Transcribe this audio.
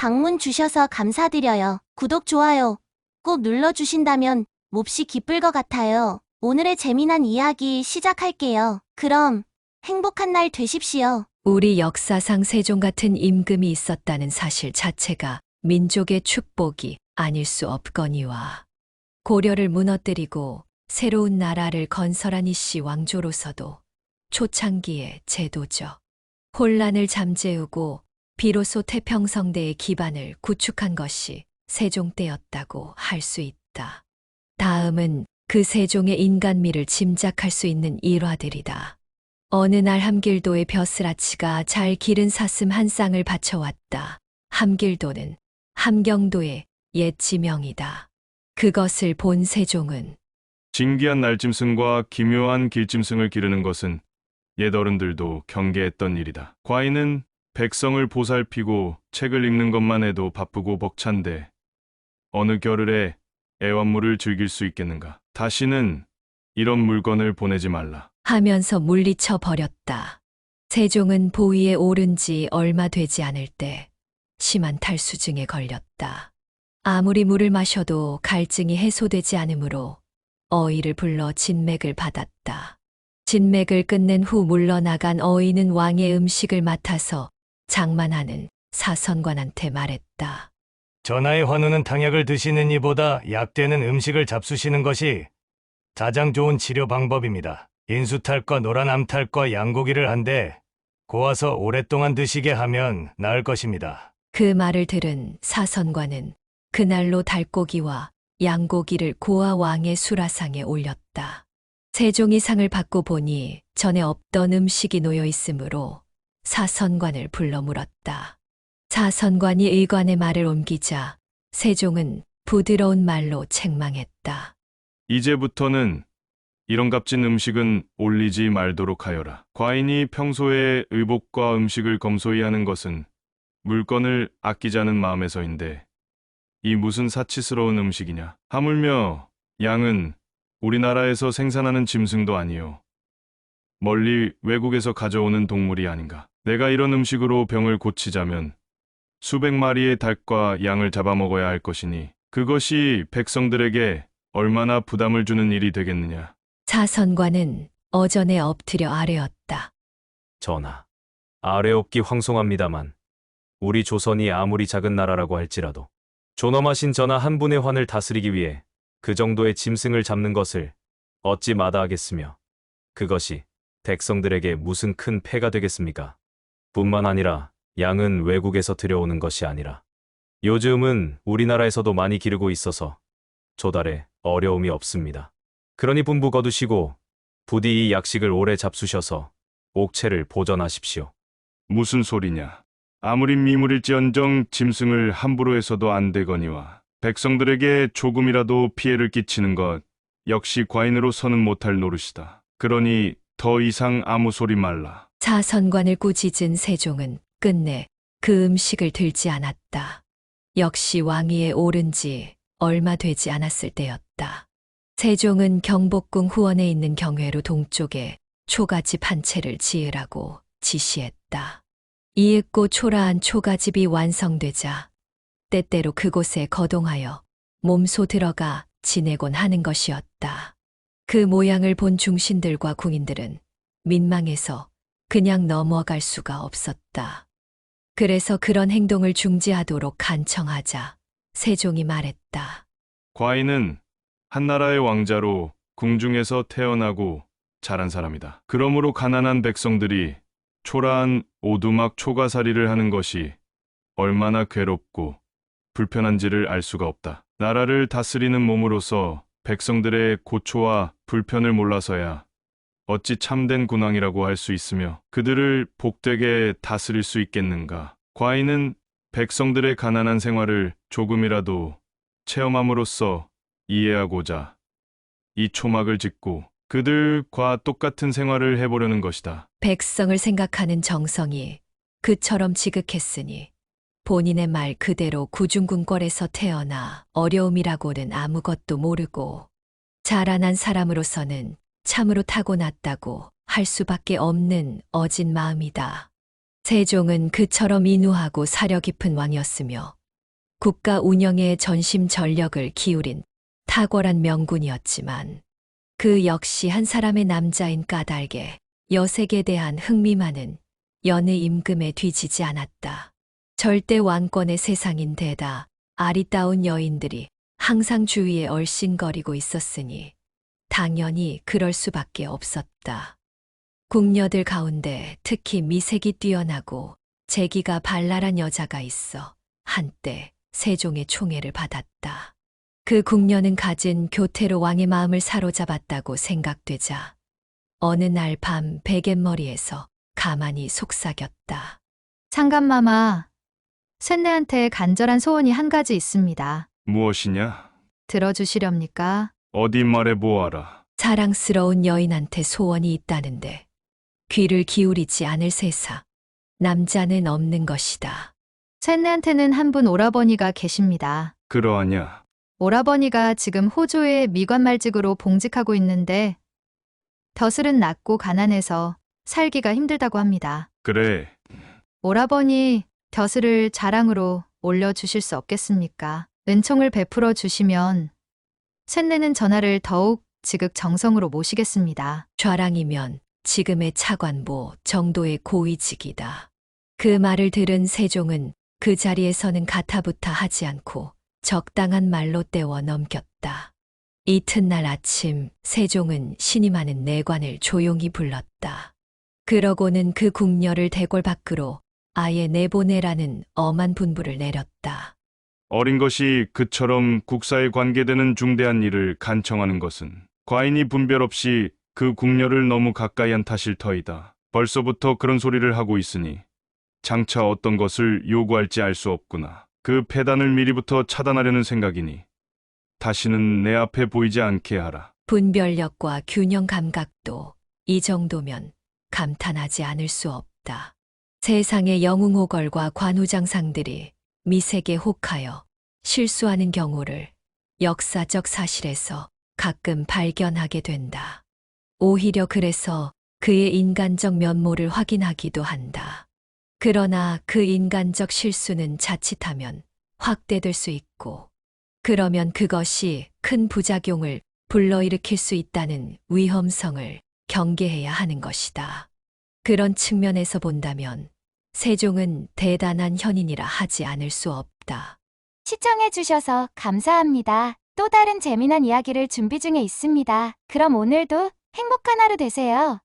방문 주셔서 감사드려요. 구독, 좋아요 꼭 눌러주신다면 몹시 기쁠 것 같아요. 오늘의 재미난 이야기 시작할게요. 그럼 행복한 날 되십시오. 우리 역사상 세종 같은 임금이 있었다는 사실 자체가 민족의 축복이 아닐 수 없거니와 고려를 무너뜨리고 새로운 나라를 건설한 이씨 왕조로서도 초창기의 제도적 혼란을 잠재우고 비로소 태평성대의 기반을 구축한 것이 세종 때였다고 할 수 있다. 다음은 그 세종의 인간미를 짐작할 수 있는 일화들이다. 어느 날 함길도의 벼슬아치가 잘 기른 사슴 한 쌍을 바쳐왔다. 함길도는 함경도의 옛 지명이다. 그것을 본 세종은 진기한 날짐승과 기묘한 길짐승을 기르는 것은 옛 어른들도 경계했던 일이다. 과인은 백성을 보살피고 책을 읽는 것만 해도 바쁘고 벅찬데 어느 겨를에 애완물을 즐길 수 있겠는가. 다시는 이런 물건을 보내지 말라. 하면서 물리쳐 버렸다. 세종은 보위에 오른 지 얼마 되지 않을 때 심한 탈수증에 걸렸다. 아무리 물을 마셔도 갈증이 해소되지 않으므로 어이를 불러 진맥을 받았다. 진맥을 끝낸 후 물러나간 어이는 왕의 음식을 맡아서 장만하는 사선관한테 말했다. 전하의 환우는 당약을 드시는 이보다 약되는 음식을 잡수시는 것이 가장 좋은 치료 방법입니다. 인수탈과 노란 암탈과 양고기를 한데 고아서 오랫동안 드시게 하면 나을 것입니다. 그 말을 들은 사선관은 그날로 달고기와 양고기를 고아 왕의 수라상에 올렸다. 세종이 상을 받고 보니 전에 없던 음식이 놓여 있으므로 사선관을 불러 물었다. 사선관이 의관의 말을 옮기자 세종은 부드러운 말로 책망했다. 이제부터는 이런 값진 음식은 올리지 말도록 하여라. 과인이 평소에 의복과 음식을 검소히 하는 것은 물건을 아끼자는 마음에서인데 이 무슨 사치스러운 음식이냐. 하물며 양은 우리나라에서 생산하는 짐승도 아니요 멀리 외국에서 가져오는 동물이 아닌가. 내가 이런 음식으로 병을 고치자면 수백 마리의 닭과 양을 잡아먹어야 할 것이니 그것이 백성들에게 얼마나 부담을 주는 일이 되겠느냐. 사선관은 어전에 엎드려 아뢰었다. 전하, 아뢰옵기 황송합니다만 우리 조선이 아무리 작은 나라라고 할지라도 존엄하신 전하 한 분의 환을 다스리기 위해 그 정도의 짐승을 잡는 것을 어찌 마다하겠으며 그것이 백성들에게 무슨 큰 폐가 되겠습니까? 뿐만 아니라 양은 외국에서 들여오는 것이 아니라 요즘은 우리나라에서도 많이 기르고 있어서 조달에 어려움이 없습니다. 그러니 분부 거두시고 부디 이 약식을 오래 잡수셔서 옥체를 보전하십시오. 무슨 소리냐. 아무리 미물일지언정 짐승을 함부로 해서도 안 되거니와 백성들에게 조금이라도 피해를 끼치는 것 역시 과인으로서는 못할 노릇이다. 그러니 더 이상 아무 소리 말라. 사선관을 꾸짖은 세종은 끝내 그 음식을 들지 않았다. 역시 왕위에 오른 지 얼마 되지 않았을 때였다. 세종은 경복궁 후원에 있는 경회로 동쪽에 초가집 한 채를 지으라고 지시했다. 이윽고 초라한 초가집이 완성되자 때때로 그곳에 거동하여 몸소 들어가 지내곤 하는 것이었다. 그 모양을 본 중신들과 궁인들은 민망해서 그냥 넘어갈 수가 없었다. 그래서 그런 행동을 중지하도록 간청하자 세종이 말했다. 과인은 한나라의 왕자로 궁중에서 태어나고 자란 사람이다. 그러므로 가난한 백성들이 초라한 오두막 초가살이를 하는 것이 얼마나 괴롭고 불편한지를 알 수가 없다. 나라를 다스리는 몸으로서 백성들의 고초와 불편을 몰라서야 어찌 참된 군왕이라고 할 수 있으며 그들을 복되게 다스릴 수 있겠는가. 과인은 백성들의 가난한 생활을 조금이라도 체험함으로써 이해하고자 이 초막을 짓고 그들과 똑같은 생활을 해보려는 것이다. 백성을 생각하는 정성이 그처럼 지극했으니 본인의 말 그대로 구중궁궐에서 태어나 어려움이라고는 아무것도 모르고 자라난 사람으로서는 참으로 타고났다고 할 수밖에 없는 어진 마음이다. 세종은 그처럼 인후하고 사려 깊은 왕이었으며 국가 운영에 전심 전력을 기울인 탁월한 명군이었지만 그 역시 한 사람의 남자인 까닭에 여색에 대한 흥미만은 여느 임금에 뒤지지 않았다. 절대 왕권의 세상인데다 아리따운 여인들이 항상 주위에 얼씬거리고 있었으니 당연히 그럴 수밖에 없었다. 궁녀들 가운데 특히 미색이 뛰어나고 재기가 발랄한 여자가 있어 한때 세종의 총애를 받았다. 그 궁녀는 가진 교태로 왕의 마음을 사로잡았다고 생각되자 어느 날 밤 베갯머리에서 가만히 속삭였다. 상감마마, 쇳내한테 간절한 소원이 한 가지 있습니다. 무엇이냐? 들어주시렵니까? 어디 말해 보아라. 사랑스러운 여인한테 소원이 있다는데 귀를 기울이지 않을 세상. 남자는 없는 것이다. 쇳내한테는 한 분 오라버니가 계십니다. 그러하냐? 오라버니가 지금 호조의 미관말직으로 봉직하고 있는데 벼슬은 낮고 가난해서 살기가 힘들다고 합니다. 그래. 오라버니 벼슬을 자랑으로 올려주실 수 없겠습니까? 은총을 베풀어 주시면 쇳내는 전하를 더욱 지극정성으로 모시겠습니다. 좌랑이면 지금의 차관보 정도의 고위직이다. 그 말을 들은 세종은 그 자리에서는 가타부타 하지 않고 적당한 말로 때워 넘겼다. 이튿날 아침 세종은 신이 많은 내관을 조용히 불렀다. 그러고는 그 궁녀를 대궐 밖으로 아예 내보내라는 엄한 분부를 내렸다. 어린 것이 그처럼 국사에 관계되는 중대한 일을 간청하는 것은 과인이 분별 없이 그 궁녀를 너무 가까이 한 탓일 터이다. 벌써부터 그런 소리를 하고 있으니 장차 어떤 것을 요구할지 알 수 없구나. 그 폐단을 미리부터 차단하려는 생각이니 다시는 내 앞에 보이지 않게 하라. 분별력과 균형 감각도 이 정도면 감탄하지 않을 수 없다. 세상의 영웅호걸과 관우장상들이 미색에 혹하여 실수하는 경우를 역사적 사실에서 가끔 발견하게 된다. 오히려 그래서 그의 인간적 면모를 확인하기도 한다. 그러나 그 인간적 실수는 자칫하면 확대될 수 있고, 그러면 그것이 큰 부작용을 불러일으킬 수 있다는 위험성을 경계해야 하는 것이다. 그런 측면에서 본다면 세종은 대단한 현인이라 하지 않을 수 없다. 시청해주셔서 감사합니다. 또 다른 재미난 이야기를 준비 중에 있습니다. 그럼 오늘도 행복한 하루 되세요.